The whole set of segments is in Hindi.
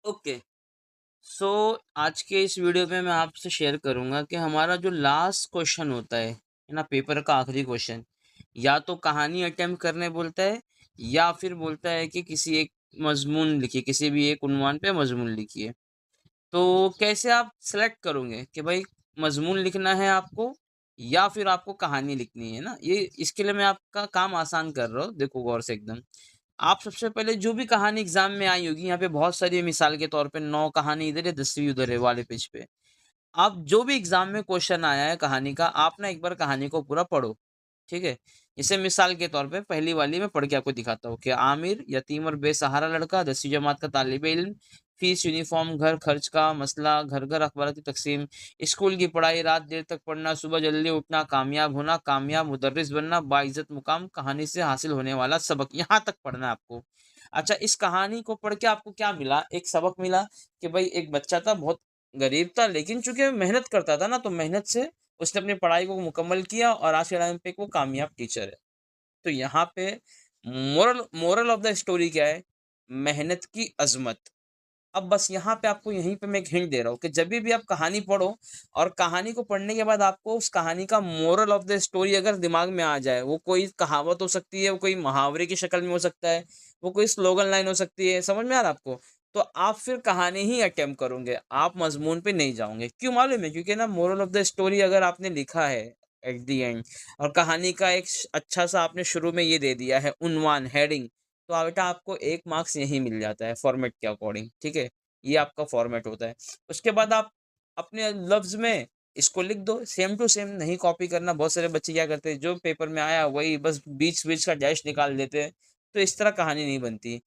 ओके। सो आज के इस वीडियो में मैं आपसे शेयर करूँगा कि हमारा जो लास्ट क्वेश्चन होता है ना? पेपर का आखिरी क्वेश्चन, या तो कहानी अटेम्प्ट करने बोलता है या फिर बोलता है कि किसी एक मज़मून लिखिए, किसी भी एक उन्वान पे मज़मून लिखिए। तो कैसे आप सेलेक्ट करोगे कि भाई मज़मून लिखना है आपको या फिर आपको कहानी लिखनी है ना? ये इसके लिए मैं आपका काम आसान कर रहा हूँ, देखो गौर से एकदम। आप सबसे पहले जो भी कहानी एग्ज़ाम में आई होगी, यहाँ पे बहुत सारी मिसाल के तौर पे 9 कहानी इधर है, 10वीं उधर है वाले पेज पे। आप जो भी एग्ज़ाम में क्वेश्चन आया है कहानी का, आप ना एक बार कहानी को पूरा पढ़ो, ठीक है? जैसे मिसाल के तौर पे पहली वाली मैं पढ़ के आपको दिखाता हूँ कि आमिर यतीम और बेसहारा लड़का 10वीं जमात का तालिब-इल्म, फीस, यूनिफ़ॉर्म, घर खर्च का मसला, घर-घर अखबार की तक़सीम, स्कूल की पढ़ाई, रात देर तक पढ़ना, सुबह जल्दी उठना, कामयाब होना, कामयाब मुदर्रिस बनना, बाइज़्ज़त मुकाम, कहानी से हासिल होने वाला सबक, यहाँ तक पढ़ना है आपको। अच्छा, इस कहानी को पढ़ के आपको क्या मिला? एक सबक मिला कि भई एक बच्चा था, बहुत गरीब था, लेकिन चूँकि मेहनत करता था ना, तो मेहनत से उसने अपनी पढ़ाई को मुकम्मल किया और आज के टाइम पे एक वो कामयाब टीचर है। तो यहाँ पे moral moral of the story क्या है? मेहनत की अज़मत। अब बस यहाँ पे आपको यहीं पे मैं एक हिंट दे रहा हूँ कि जभी भी आप कहानी पढ़ो और कहानी को पढ़ने के बाद आपको उस कहानी का मोरल ऑफ द स्टोरी अगर दिमाग में आ जाए, वो कोई कहावत हो सकती है, वो कोई मुहावरे की शक्ल में हो सकता है, वो कोई स्लोगन लाइन हो सकती है, समझ में आ रहा है आपको? तो आप फिर कहानी ही अटेम्प्ट करोगे, आप मज़मून पे नहीं जाओगे। क्यों मालूम है? क्योंकि ना मोरल ऑफ द स्टोरी अगर आपने लिखा है एट द एंड और कहानी का एक अच्छा-सा आपने शुरू में ये दे दिया है उन्वान, हेडिंग, तो बेटा आपको 1 मार्क्स यहीं मिल जाता है फॉर्मेट के अकॉर्डिंग, ठीक है? ये आपका फॉर्मेट होता है। उसके बाद आप अपने लफ्ज़ में इसको लिख दो, सेम टू सेम, नहीं कॉपी करना। बहुत सारे बच्चे क्या करते हैं, जो पेपर में आया वही बस बीच-बीच का डैश निकाल देते हैं, तो इस तरह कहानी नहीं बनती।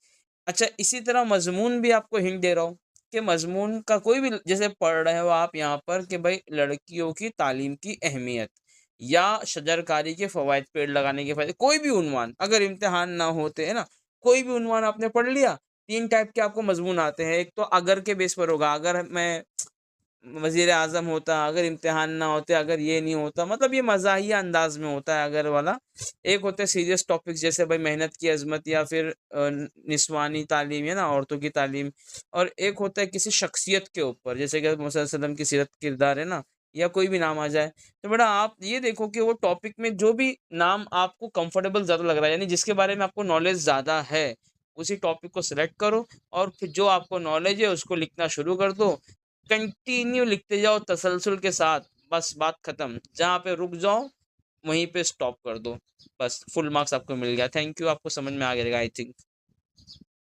अच्छा, इसी तरह मज़मून भी आपको हिंट दे रहा हूँ कि मज़मून का कोई भी, जैसे पढ़ रहे हो आप यहाँ पर कि भई लड़कियों की तालीम की अहमियत या शजरकारी के फ़वाइद, पेड़ लगाने के फ़ायदे, कोई भी उन्वान अगर इम्तिहान ना होते, है ना? कोई भी उन्वान आपने पढ़ लिया, 3 टाइप के आपको मज़मून आते हैं। एक तो अगर के बेस पर होगा, अगर मैं वज़ीर-ए-आज़म होता, अगर इम्तिहान ना होते, अगर ये नहीं होता, मतलब ये मज़ाहिया अंदाज़ में होता है अगर वाला। एक होता है सीरियस टॉपिक्स, जैसे भाई मेहनत की अज़मत या फिर निस्वानी तालीम, है ना, औरतों की तालीम। और एक होता है किसी शख्सियत के ऊपर, जैसे कि मोहम्मद सल्लल्लाहु अलैहि वसल्लम की सीरत किरदार, है ना, या कोई भी नाम आ जाए। तो बेटा आप ये देखो कि वो टॉपिक में जो भी नाम आपको कंफर्टेबल ज़्यादा लग रहा है, यानी जिसके बारे में आपको नॉलेज ज़्यादा है, उसी टॉपिक को सिलेक्ट करो और फिर जो आपको नॉलेज है उसको लिखना शुरू कर दो। कंटिन्यू लिखते जाओ तसलसल के साथ, बस बात खत्म। जहाँ पे रुक जाओ वहीं पे स्टॉप कर दो। बस फुल मार्क्स आपको मिल गया। थैंक यू, आपको समझ में आ गया आई थिंक।